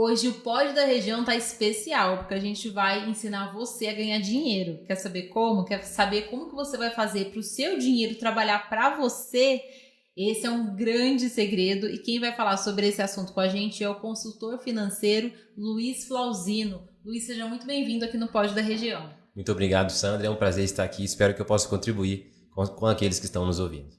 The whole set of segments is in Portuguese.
Hoje o Pod da Região tá especial, porque a gente vai ensinar você a ganhar dinheiro. Quer saber como? Quer saber como que você vai fazer para o seu dinheiro trabalhar para você? Esse é um grande segredo e quem vai falar sobre esse assunto com a gente é o consultor financeiro Luiz Flauzino. Luiz, seja muito bem-vindo aqui no Pod da Região. Muito obrigado, Sandra. É um prazer estar aqui. Espero que eu possa contribuir com aqueles que estão nos ouvindo.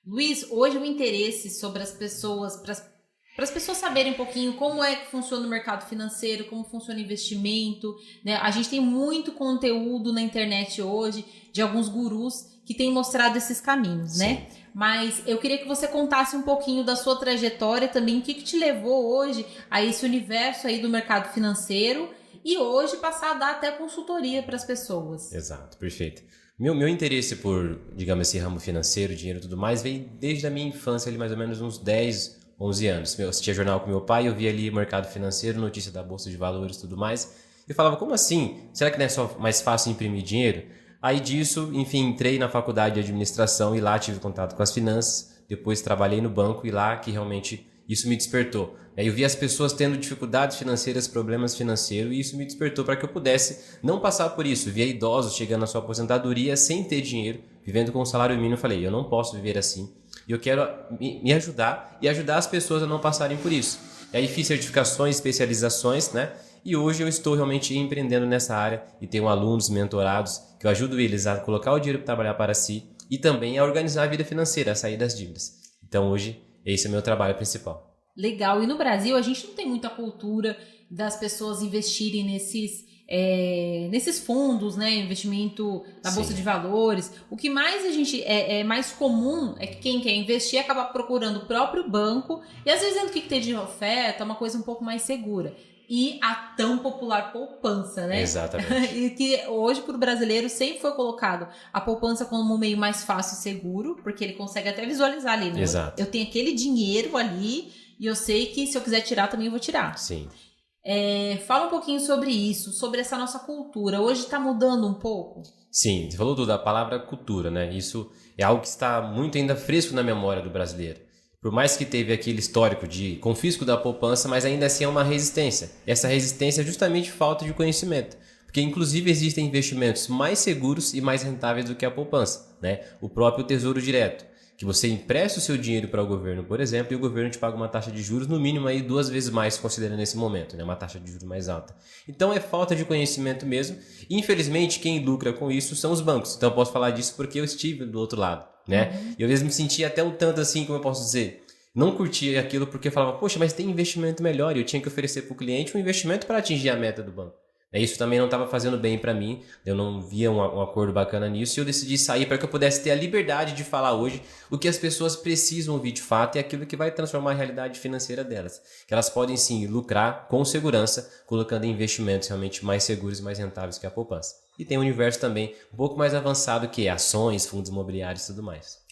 Luiz, hoje o interesse sobre as pessoas, para as pessoas saberem um pouquinho como é que funciona o mercado financeiro, como funciona o investimento, né? A gente tem muito conteúdo na internet hoje de alguns gurus que têm mostrado esses caminhos, Sim. né? Mas eu queria que você contasse um pouquinho da sua trajetória também, o que te levou hoje a esse universo aí do mercado financeiro e hoje passar a dar até consultoria para as pessoas. Exato, perfeito. Meu interesse por, digamos, esse ramo financeiro, dinheiro e tudo mais, veio desde a minha infância, ali mais ou menos uns 10, 11 anos. Eu assistia jornal com meu pai, eu via ali mercado financeiro, notícia da Bolsa de Valores e tudo mais. Eu falava, como assim? Será que não é só mais fácil imprimir dinheiro? Aí disso, enfim, entrei na faculdade de administração e lá tive contato com as finanças. Depois trabalhei no banco e lá que realmente isso me despertou. Eu vi as pessoas tendo dificuldades financeiras, problemas financeiros, e isso me despertou para que eu pudesse não passar por isso. Via idosos chegando à sua aposentadoria sem ter dinheiro, vivendo com um salário mínimo. Eu falei, eu não posso viver assim. E eu quero me ajudar e ajudar as pessoas a não passarem por isso. E aí fiz certificações, especializações, né? E hoje eu estou realmente empreendendo nessa área e tenho alunos, mentorados, que eu ajudo eles a colocar o dinheiro para trabalhar para si e também a organizar a vida financeira, a sair das dívidas. Então hoje esse é o meu trabalho principal. Legal. E no Brasil a gente não tem muita cultura das pessoas investirem nesses fundos, né? Investimento na Bolsa de Valores. O que mais a gente é mais comum é que quem quer investir acaba procurando o próprio banco e às vezes o que tem de oferta é uma coisa um pouco mais segura. E a tão popular poupança, né? Exatamente. E que hoje para o brasileiro sempre foi colocado a poupança como um meio mais fácil e seguro, porque ele consegue até visualizar ali, né? Exato. Eu tenho aquele dinheiro ali e eu sei que se eu quiser tirar também eu vou tirar. Sim. Fala um pouquinho sobre isso, sobre essa nossa cultura. Hoje está mudando um pouco? Sim, você falou da palavra cultura, né? Isso é algo que está muito ainda fresco na memória do brasileiro. Por mais que teve aquele histórico de confisco da poupança, mas ainda assim é uma resistência. Essa resistência é justamente falta de conhecimento. Porque inclusive existem investimentos mais seguros e mais rentáveis do que a poupança, né? O próprio Tesouro Direto, que você empresta o seu dinheiro para o governo, por exemplo, e o governo te paga uma taxa de juros no mínimo aí 2 vezes mais, considerando esse momento, né? Uma taxa de juros mais alta. Então é falta de conhecimento mesmo. E, infelizmente, quem lucra com isso são os bancos. Então eu posso falar disso porque eu estive do outro lado, né? E eu mesmo me sentia até um tanto assim, como eu posso dizer, não curtia aquilo porque eu falava, poxa, mas tem investimento melhor e eu tinha que oferecer para o cliente um investimento para atingir a meta do banco. Isso também não estava fazendo bem para mim, eu não via um acordo bacana nisso e eu decidi sair para que eu pudesse ter a liberdade de falar hoje o que as pessoas precisam ouvir de fato e aquilo que vai transformar a realidade financeira delas. Que elas podem sim lucrar com segurança, colocando em investimentos realmente mais seguros e mais rentáveis que a poupança. E tem um universo também um pouco mais avançado que é ações, fundos imobiliários e tudo mais.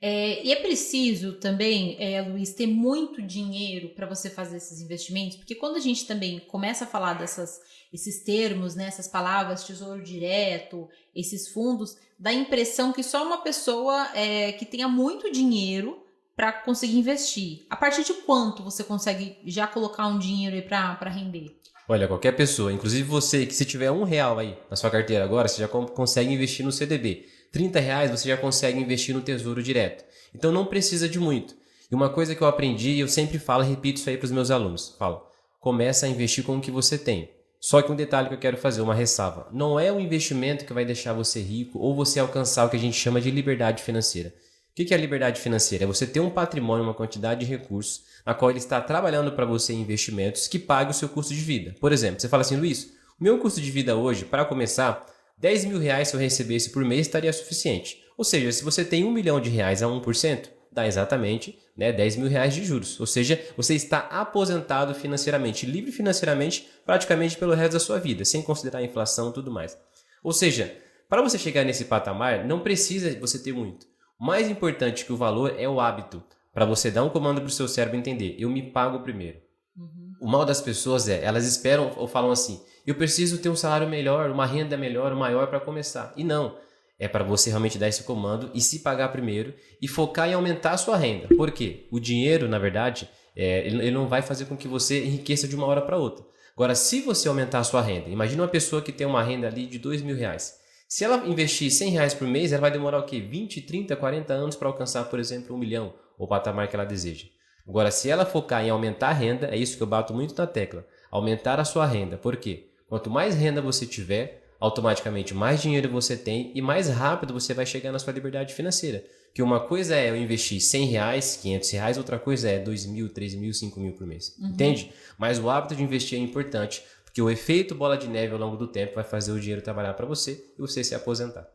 E é preciso também, Luiz, ter muito dinheiro para você fazer esses investimentos, porque quando a gente também começa a falar esses termos, né, essas palavras, tesouro direto, esses fundos, dá a impressão que só uma pessoa que tenha muito dinheiro para conseguir investir. A partir de quanto você consegue já colocar um dinheiro aí para render? Olha, qualquer pessoa, inclusive você, que se tiver R$1 aí na sua carteira agora, você já consegue investir no CDB. R$30 você já consegue investir no Tesouro Direto. Então não precisa de muito. E uma coisa que eu aprendi, e eu sempre falo e repito isso aí para os meus alunos. Falo, começa a investir com o que você tem. Só que um detalhe que eu quero fazer, uma ressalva. Não é um investimento que vai deixar você rico ou você alcançar o que a gente chama de liberdade financeira. O que é a liberdade financeira? É você ter um patrimônio, uma quantidade de recursos, na qual ele está trabalhando para você em investimentos que pague o seu custo de vida. Por exemplo, você fala assim, Luiz, o meu custo de vida hoje, para começar, R$10.000 se eu recebesse por mês estaria suficiente. Ou seja, se você tem R$1 milhão a 1%, dá exatamente R$10.000 de juros. Ou seja, você está aposentado financeiramente, livre financeiramente, praticamente pelo resto da sua vida, sem considerar a inflação e tudo mais. Ou seja, para você chegar nesse patamar, não precisa você ter muito. O mais importante que o valor é o hábito, para você dar um comando para o seu cérebro entender, eu me pago primeiro. O mal das pessoas elas esperam ou falam assim, eu preciso ter um salário melhor, uma renda melhor, maior para começar. E não, é para você realmente dar esse comando e se pagar primeiro e focar em aumentar a sua renda. Por quê? O dinheiro, na verdade, Ele não vai fazer com que você enriqueça de uma hora para outra. Agora, se você aumentar a sua renda, imagina uma pessoa que tem uma renda ali de R$2.000. Se ela investir R$100 por mês, ela vai demorar o quê? 20, 30, 40 anos para alcançar, por exemplo, 1 milhão, ou o patamar que ela deseja. Agora, se ela focar em aumentar a renda, é isso que eu bato muito na tecla, aumentar a sua renda. Por quê? Quanto mais renda você tiver, automaticamente mais dinheiro você tem e mais rápido você vai chegar na sua liberdade financeira. Que uma coisa é eu investir R$100, R$500, outra coisa é 2.000, 3.000, 5.000 por mês. Entende? Mas o hábito de investir é importante, porque o efeito bola de neve ao longo do tempo vai fazer o dinheiro trabalhar para você e você se aposentar.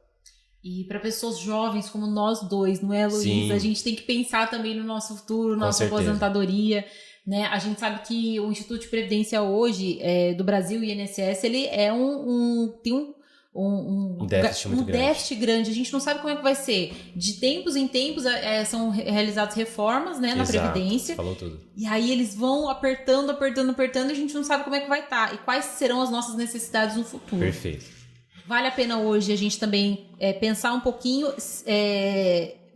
E para pessoas jovens como nós dois, não é, Luiz? Sim. A gente tem que pensar também no nosso futuro, nossa aposentadoria. Né? A gente sabe que o Instituto de Previdência hoje do Brasil, o INSS, ele é tem um déficit grande. A gente não sabe como é que vai ser. De tempos em tempos são realizadas reformas, né, na Previdência. Falou tudo. E aí eles vão apertando e a gente não sabe como é que vai estar. E quais serão as nossas necessidades no futuro. Perfeito. Vale a pena hoje a gente também pensar um pouquinho,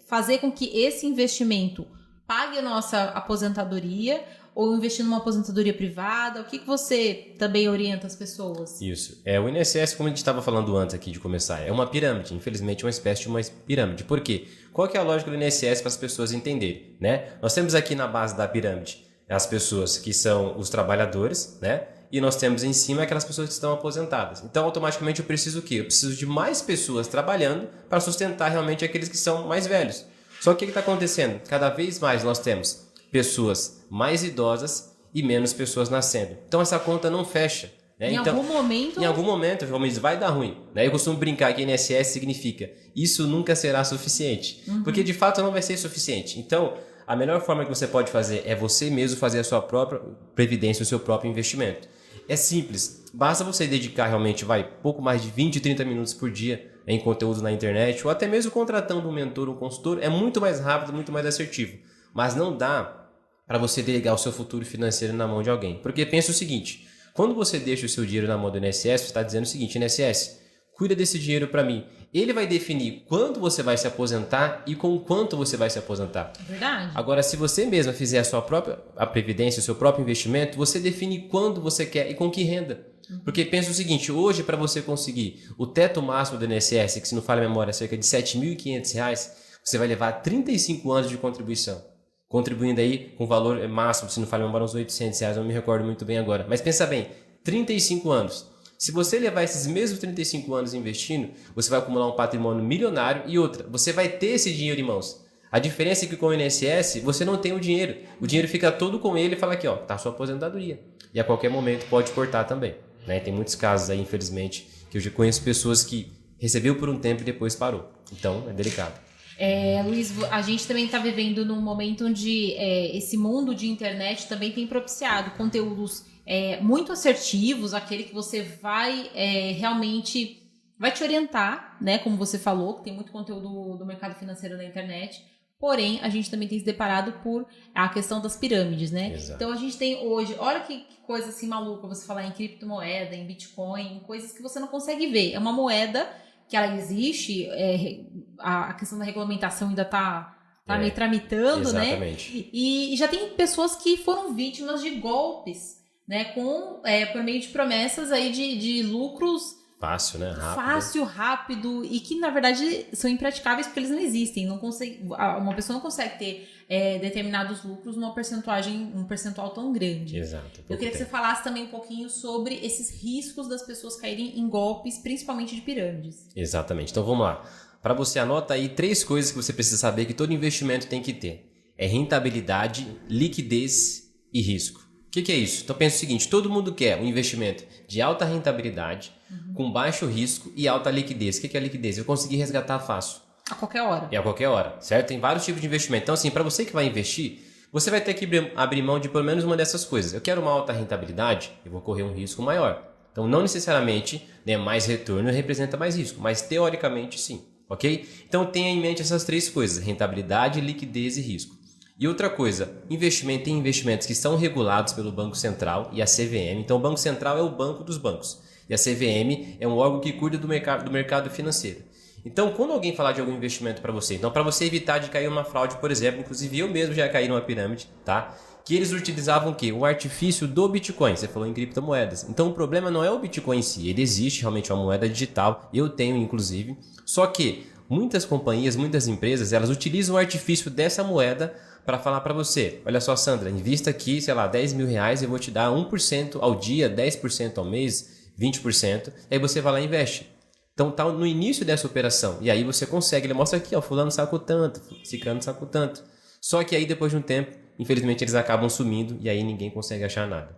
fazer com que esse investimento pague a nossa aposentadoria ou investir numa aposentadoria privada? O que você também orienta as pessoas? Isso. O INSS, como a gente estava falando antes aqui de começar, é uma pirâmide. Infelizmente, uma espécie de uma pirâmide. Por quê? Qual que é a lógica do INSS para as pessoas entenderem? Né? Nós temos aqui na base da pirâmide as pessoas que são os trabalhadores, né? E nós temos em cima aquelas pessoas que estão aposentadas. Então, automaticamente, eu preciso o quê? Eu preciso de mais pessoas trabalhando para sustentar realmente aqueles que são mais velhos. Só que o que está acontecendo? Cada vez mais nós temos pessoas mais idosas e menos pessoas nascendo. Então, essa conta não fecha. Né? Em algum momento, realmente vai dar ruim. Né? Eu costumo brincar que INSS significa isso nunca será suficiente. Porque, de fato, não vai ser suficiente. Então, a melhor forma que você pode fazer é você mesmo fazer a sua própria previdência, o seu próprio investimento. É simples, basta você dedicar realmente pouco mais de 20, 30 minutos por dia em conteúdo na internet, ou até mesmo contratando um mentor, um consultor, é muito mais rápido, muito mais assertivo. Mas não dá para você delegar o seu futuro financeiro na mão de alguém. Porque pensa o seguinte, quando você deixa o seu dinheiro na mão do INSS, você está dizendo o seguinte, INSS, cuida desse dinheiro para mim. Ele vai definir quando você vai se aposentar e com quanto você vai se aposentar. Verdade. Agora, se você mesma fizer a sua própria previdência, o seu próprio investimento, você define quando você quer e com que renda. Porque pensa o seguinte, hoje para você conseguir o teto máximo do INSS, que se não falha a memória é cerca de R$7.500, você vai levar 35 anos de contribuição. Contribuindo aí com valor máximo, se não falha a memória, uns R$800, não me recordo muito bem agora. Mas pensa bem, 35 anos. Se você levar esses mesmos 35 anos investindo, você vai acumular um patrimônio milionário e outra, você vai ter esse dinheiro em mãos. A diferença é que com o INSS, você não tem o dinheiro fica todo com ele e fala aqui, ó, tá a sua aposentadoria. E a qualquer momento pode cortar também. Né? Tem muitos casos aí, infelizmente, que eu já conheço pessoas que recebeu por um tempo e depois parou. Então, é delicado. Luiz, a gente também está vivendo num momento onde esse mundo de internet também tem propiciado conteúdos muito assertivos, aquele que você vai realmente vai te orientar, né? Como você falou, que tem muito conteúdo do mercado financeiro na internet. Porém, a gente também tem se deparado por a questão das pirâmides, né? Exato. Então, a gente tem hoje, olha que coisa assim maluca você falar em criptomoeda, em Bitcoin, coisas que você não consegue ver. É uma moeda que ela existe, a questão da regulamentação ainda tá meio tramitando, exatamente. Né? E já tem pessoas que foram vítimas de golpes, né? Por meio de promessas aí de lucros fácil, né? Rápido, e que na verdade são impraticáveis porque eles não existem. Uma pessoa não consegue ter determinados lucros um percentual tão grande. Exato. Eu queria que você falasse também um pouquinho sobre esses riscos das pessoas caírem em golpes, principalmente de pirâmides. Exatamente. Então vamos lá. Para você, anota aí 3 coisas que você precisa saber que todo investimento tem que ter. É rentabilidade, liquidez e risco. O que é isso? Então pensa o seguinte, todo mundo quer um investimento de alta rentabilidade, com baixo risco e alta liquidez. O que é liquidez? Eu consegui resgatar fácil. A qualquer hora. A qualquer hora, certo? Tem vários tipos de investimento. Então assim, para você que vai investir, você vai ter que abrir mão de pelo menos uma dessas coisas. Eu quero uma alta rentabilidade, eu vou correr um risco maior. Então não necessariamente mais retorno representa mais risco, mas teoricamente sim, ok? Então tenha em mente essas 3 coisas, rentabilidade, liquidez e risco. E outra coisa, tem investimentos que são regulados pelo Banco Central e a CVM. Então o Banco Central é o banco dos bancos e a CVM é um órgão que cuida do mercado financeiro. Então quando alguém falar de algum investimento para você, então para você evitar de cair numa fraude, por exemplo, inclusive eu mesmo já caí numa pirâmide, tá? que eles utilizavam o quê? O artifício do Bitcoin. Você falou em criptomoedas. Então o problema não é o Bitcoin em si. Ele existe realmente, é uma moeda digital. Eu tenho, inclusive. Só que muitas companhias, muitas empresas, elas utilizam o artifício dessa moeda para falar para você. Olha só, Sandra, invista aqui, sei lá, 10 mil reais, eu vou te dar 1% ao dia, 10% ao mês, 20%. Aí você vai lá e investe. Então tá no início dessa operação. E aí você consegue, ele mostra aqui, ó, fulano sacou tanto, ciclano sacou tanto. Só que aí depois de um tempo, infelizmente eles acabam sumindo e aí ninguém consegue achar nada.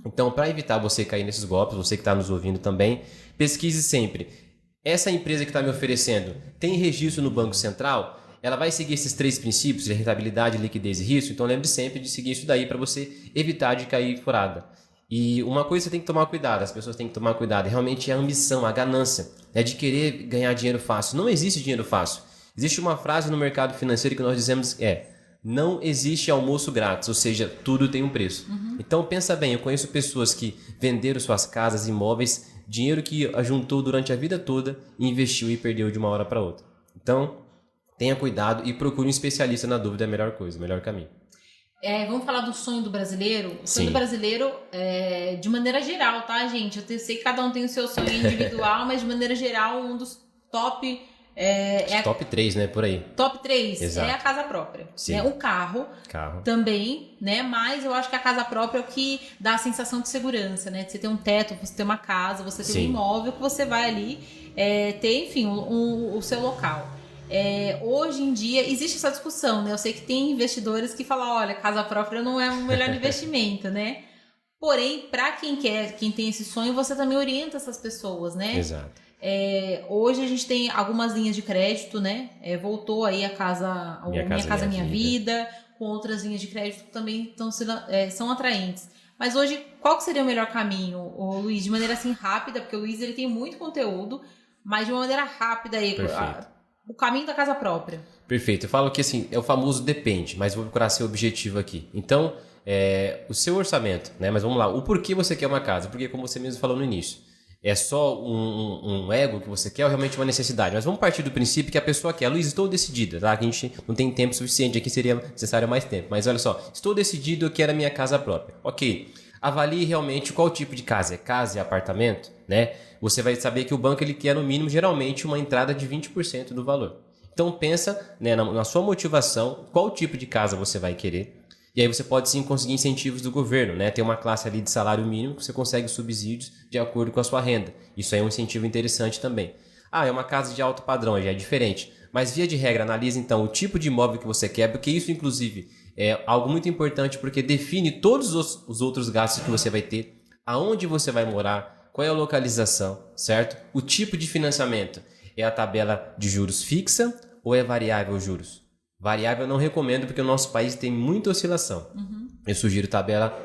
Então, para evitar você cair nesses golpes, você que está nos ouvindo também, pesquise sempre. Essa empresa que está me oferecendo tem registro no Banco Central? Ela vai seguir esses 3 princípios de rentabilidade, liquidez e risco? Então lembre sempre de seguir isso daí para você evitar de cair furada. E uma coisa você tem que tomar cuidado, as pessoas têm que tomar cuidado, realmente é a ambição, a ganância, é de querer ganhar dinheiro fácil. Não existe dinheiro fácil. Existe uma frase no mercado financeiro que nós dizemos não existe almoço grátis, ou seja, tudo tem um preço. Então pensa bem, eu conheço pessoas que venderam suas casas, imóveis, dinheiro que juntou durante a vida toda, investiu e perdeu de uma hora para outra. Então tenha cuidado e procure um especialista, na dúvida é a melhor coisa, o melhor caminho. Vamos falar do sonho do brasileiro? O sonho do brasileiro, de maneira geral, tá, gente? Eu sei que cada um tem o seu sonho individual, mas de maneira geral, um dos top... top 3, né? Por aí. Top 3 Exato. é a casa própria. Sim. Né? O carro também, né? Mas eu acho que a casa própria é o que dá a sensação de segurança, né? De você ter um teto, você ter uma casa, você ter um imóvel que você vai ali ter, enfim, o seu local. Hoje em dia existe essa discussão, né? Eu sei que tem investidores que falam, olha, casa própria não é o melhor investimento, né? Porém, para quem tem esse sonho, você também orienta essas pessoas, né? Exato. Hoje a gente tem algumas linhas de crédito, né? Voltou aí a casa, Minha Casa Minha Vida, com outras linhas de crédito que também são atraentes. Mas hoje, qual que seria o melhor caminho, Luiz? De maneira assim rápida, porque o Luiz ele tem muito conteúdo, mas de uma maneira rápida aí. O caminho da casa própria. Perfeito. Eu falo que assim, é o famoso depende, mas vou procurar ser objetivo aqui. Então, o seu orçamento, né? Mas vamos lá, o porquê você quer uma casa? Porque como você mesmo falou no início, é só um ego que você quer ou realmente uma necessidade? Mas vamos partir do princípio que a pessoa quer. Luiz, estou decidida, tá? Que a gente não tem tempo suficiente aqui, seria necessário mais tempo. Mas olha só, estou decidido, eu quero a minha casa própria. Ok, avalie realmente qual tipo de casa. É casa e apartamento, né? Você vai saber que o banco ele quer no mínimo, geralmente, uma entrada de 20% do valor. Então pensa, né, na sua motivação, qual tipo de casa você vai querer. E aí você pode sim conseguir incentivos do governo, né? Tem uma classe ali de salário mínimo que você consegue subsídios de acordo com a sua renda. Isso aí é um incentivo interessante também. É uma casa de alto padrão, já é diferente. Mas via de regra, analise então o tipo de imóvel que você quer, porque isso inclusive é algo muito importante porque define todos os outros gastos que você vai ter, aonde você vai morar, qual é a localização, certo? O tipo de financiamento é a tabela de juros fixa ou é variável juros? Variável eu não recomendo porque o nosso país tem muita oscilação. Eu sugiro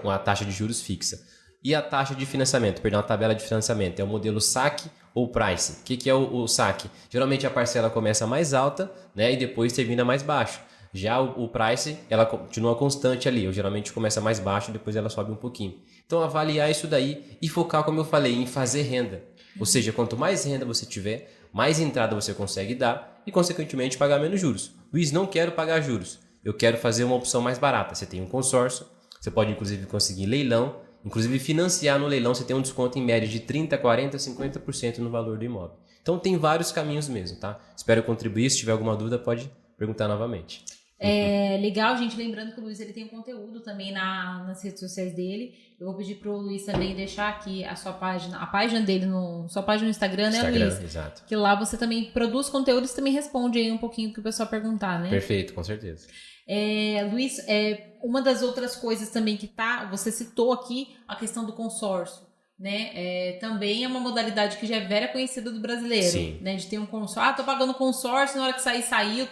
uma taxa de juros fixa. E a taxa de financiamento, a tabela de financiamento, é o modelo saque ou price. O que é o saque? Geralmente a parcela começa mais alta, né, e depois termina mais baixo. Já o price, ela continua constante ali. Ou geralmente começa mais baixo e depois ela sobe um pouquinho. Então avaliar isso daí e focar, como eu falei, em fazer renda. Ou seja, quanto mais renda você tiver, mais entrada você consegue dar e, consequentemente, pagar menos juros. Luiz, não quero pagar juros. Eu quero fazer uma opção mais barata. Você tem um consórcio, você pode, inclusive, conseguir leilão. Inclusive, financiar no leilão, você tem um desconto em média de 30%, 40%, 50% no valor do imóvel. Então, tem vários caminhos mesmo, tá? Espero contribuir. Se tiver alguma dúvida, pode perguntar novamente. Legal, gente. Lembrando que o Luiz ele tem um conteúdo também nas redes sociais dele. Eu vou pedir pro Luiz também deixar aqui a página dele, sua página no Instagram, né, Luiz? Exato. Que lá você também produz conteúdos e também responde aí um pouquinho do que o pessoal perguntar, né? Perfeito, com certeza. Luiz, uma das outras coisas também que você citou aqui, a questão do consórcio. Né? Também é uma modalidade que já é vera conhecida do brasileiro. Sim. Né? De ter um consórcio, tô pagando consórcio, na hora que saiu,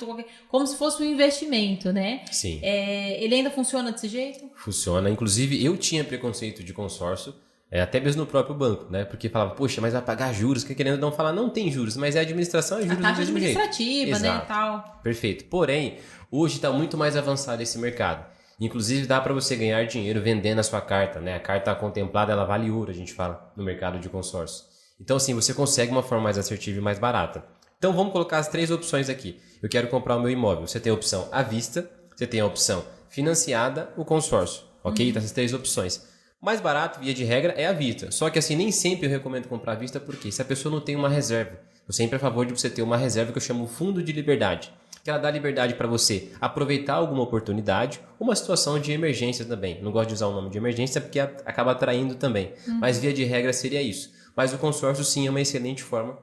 como se fosse um investimento, né? Sim. Ele ainda funciona desse jeito? Funciona. Inclusive, eu tinha preconceito de consórcio, até mesmo no próprio banco, né? Porque falava, poxa, mas vai pagar juros, que querendo não falar, não tem juros, mas administração, juros do mesmo jeito. A taxa administrativa, né, e tal. Perfeito. Porém, hoje está muito mais avançado esse mercado. Inclusive, dá para você ganhar dinheiro vendendo a sua carta, né? A carta contemplada, ela vale ouro, a gente fala, no mercado de consórcio. Então, assim, você consegue uma forma mais assertiva e mais barata. Então, vamos colocar as 3 opções aqui. Eu quero comprar o meu imóvel. Você tem a opção à vista, você tem a opção financiada ou consórcio, ok? Então, essas 3 opções. Mais barato, via de regra, é à vista. Só que assim, nem sempre eu recomendo comprar à vista, porque se a pessoa não tem uma reserva, eu sempre a favor de você ter uma reserva que eu chamo fundo de liberdade, que ela dá liberdade para você aproveitar alguma oportunidade, uma situação de emergência também. Não gosto de usar o nome de emergência porque acaba atraindo também, mas via de regra seria isso. Mas o consórcio sim é uma excelente forma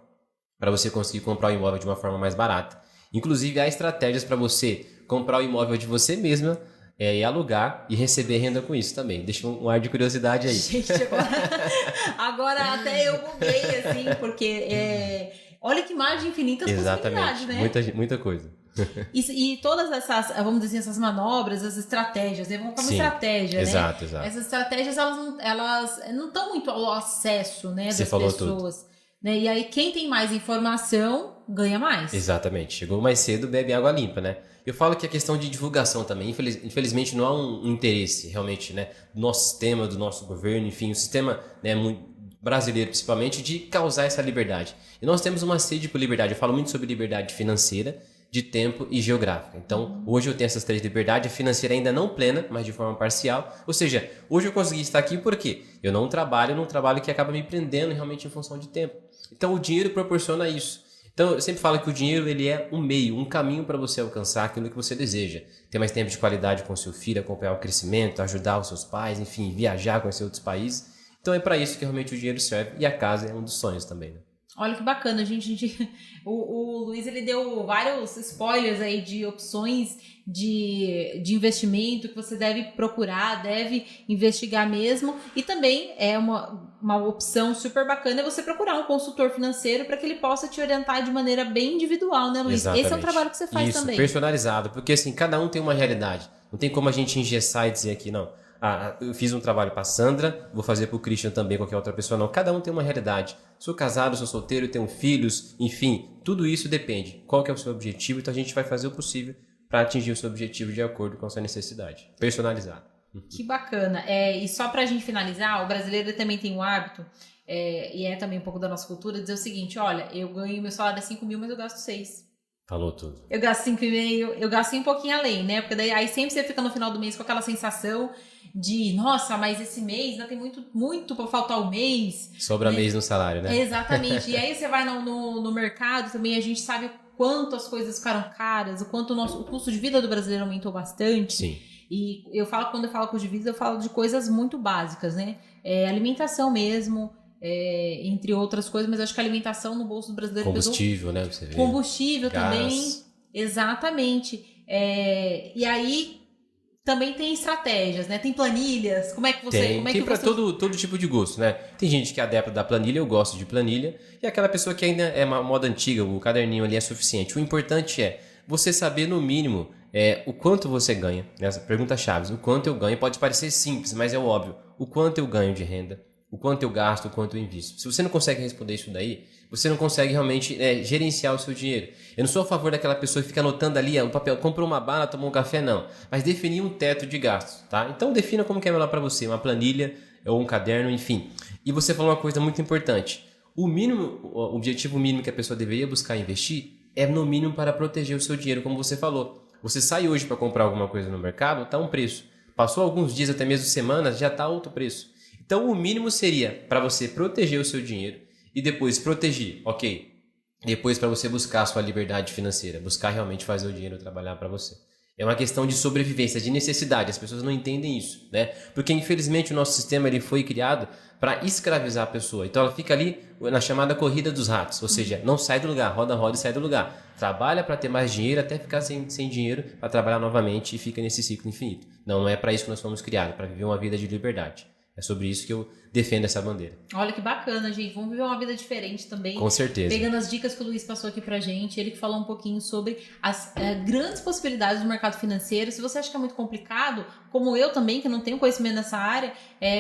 para você conseguir comprar o imóvel de uma forma mais barata. Inclusive há estratégias para você comprar o imóvel de você mesma, e alugar e receber renda com isso também. Deixa um ar de curiosidade aí. Gente, agora até eu buguei, assim, porque olha que margem infinita as possibilidades, né? Muita coisa. E todas essas, vamos dizer, essas manobras, as estratégias, né? Vamos falar uma estratégia, exato, né? Exato. Essas estratégias, elas não estão muito ao acesso, né, das pessoas. Tudo. Né? E aí, quem tem mais informação, ganha mais. Exatamente. Chegou mais cedo, bebe água limpa, né? Eu falo que a questão de divulgação também, infelizmente não há um interesse realmente, né, do nosso sistema, do nosso governo, enfim, o sistema, né, brasileiro principalmente, de causar essa liberdade. E nós temos uma sede por liberdade. Eu falo muito sobre liberdade financeira, de tempo e geográfica. Então, hoje eu tenho essas 3 liberdades, a financeira ainda não plena, mas de forma parcial. Ou seja, hoje eu consegui estar aqui porque eu não trabalho num trabalho que acaba me prendendo realmente em função de tempo. Então, o dinheiro proporciona isso. Então, eu sempre falo que o dinheiro ele é um meio, um caminho para você alcançar aquilo que você deseja. Ter mais tempo de qualidade com seu filho, acompanhar o crescimento, ajudar os seus pais, enfim, viajar, conhecer outros países. Então, é para isso que realmente o dinheiro serve. E a casa é um dos sonhos também, né? Olha que bacana, gente. O Luiz, ele deu vários spoilers aí de opções de investimento que você deve procurar, deve investigar mesmo. E também é uma opção super bacana você procurar um consultor financeiro para que ele possa te orientar de maneira bem individual, né, Luiz? Exatamente. Esse é um trabalho que você faz isso, também. Personalizado, porque assim, cada um tem uma realidade. Não tem como a gente engessar e dizer aqui, não. Eu fiz um trabalho para Sandra, vou fazer para o Christian também, qualquer outra pessoa, não. Cada um tem uma realidade. Sou casado, sou solteiro, tenho filhos, enfim, tudo isso depende. Qual que é o seu objetivo? Então a gente vai fazer o possível para atingir o seu objetivo de acordo com a sua necessidade. Personalizado. Que bacana. E só para a gente finalizar, o brasileiro também tem um hábito, e é também um pouco da nossa cultura, dizer o seguinte: olha, eu ganho, meu salário é 5 mil, mas eu gasto 6. Falou tudo. Eu gasto 5,5, eu gasto um pouquinho além, né? Porque daí aí sempre você fica no final do mês com aquela sensação de, nossa, mas esse mês ainda tem muito para faltar o mês. Sobra mês no salário, né? Exatamente. E aí você vai no mercado também, a gente sabe o quanto as coisas ficaram caras, o quanto o custo de vida do brasileiro aumentou bastante. Sim. E quando eu falo custo de vida, eu falo de coisas muito básicas, né? Alimentação mesmo, entre outras coisas, mas acho que a alimentação no bolso do brasileiro... Combustível, né? Você vê. Combustível também, exatamente. E aí também tem estratégias, né? Tem planilhas, como é que você... Tem para todo tipo de gosto, né? Tem gente que é adepta da planilha, eu gosto de planilha, e aquela pessoa que ainda é uma moda antiga, o caderninho ali é suficiente. O importante é você saber no mínimo o quanto você ganha, né? Essa pergunta chave, o quanto eu ganho, pode parecer simples, mas é óbvio, o quanto eu ganho de renda, o quanto eu gasto, o quanto eu invisto. Se você não consegue responder isso daí, você não consegue realmente gerenciar o seu dinheiro. Eu não sou a favor daquela pessoa que fica anotando ali um papel, comprou uma bala, tomou um café, não. Mas definir um teto de gastos, tá? Então defina como que é melhor para você, uma planilha ou um caderno, enfim. E você falou uma coisa muito importante. O objetivo mínimo que a pessoa deveria buscar investir é no mínimo para proteger o seu dinheiro, como você falou. Você sai hoje para comprar alguma coisa no mercado, está um preço. Passou alguns dias, até mesmo semanas, já está outro preço. Então o mínimo seria para você proteger o seu dinheiro e depois proteger, ok? Depois para você buscar a sua liberdade financeira, buscar realmente fazer o dinheiro trabalhar para você. É uma questão de sobrevivência, de necessidade. As pessoas não entendem isso, né? Porque infelizmente o nosso sistema ele foi criado para escravizar a pessoa. Então ela fica ali na chamada corrida dos ratos, ou seja, não sai do lugar, roda e sai do lugar. Trabalha para ter mais dinheiro até ficar sem dinheiro para trabalhar novamente e fica nesse ciclo infinito. Não é para isso que nós fomos criados, para viver uma vida de liberdade. É sobre isso que eu defendo essa bandeira. Olha que bacana, gente. Vamos viver uma vida diferente também. Com certeza. Pegando as dicas que o Luiz passou aqui pra gente, ele que falou um pouquinho sobre as grandes possibilidades do mercado financeiro. Se você acha que é muito complicado, como eu também, que não tenho conhecimento nessa área,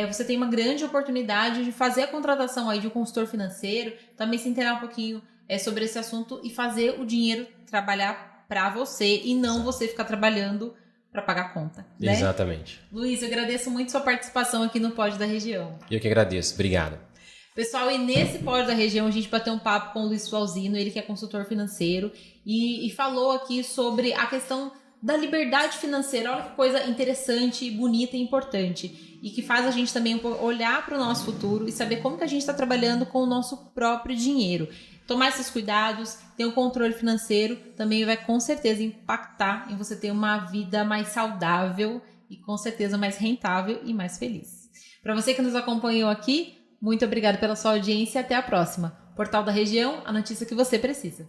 você tem uma grande oportunidade de fazer a contratação aí de um consultor financeiro, também se inteirar um pouquinho sobre esse assunto e fazer o dinheiro trabalhar pra você e não você ficar trabalhando para pagar a conta, né? Exatamente. Luiz, eu agradeço muito sua participação aqui no Pod da Região. Eu que agradeço. Obrigado. Pessoal, e nesse Pod da Região a gente bateu um papo com o Luiz Flauzino, ele que é consultor financeiro, e falou aqui sobre a questão da liberdade financeira. Olha que coisa interessante, bonita e importante. E que faz a gente também olhar para o nosso futuro e saber como que a gente está trabalhando com o nosso próprio dinheiro. Tomar esses cuidados, ter um controle financeiro, também vai com certeza impactar em você ter uma vida mais saudável e com certeza mais rentável e mais feliz. Para você que nos acompanhou aqui, muito obrigada pela sua audiência e até a próxima. Portal da Região, a notícia que você precisa.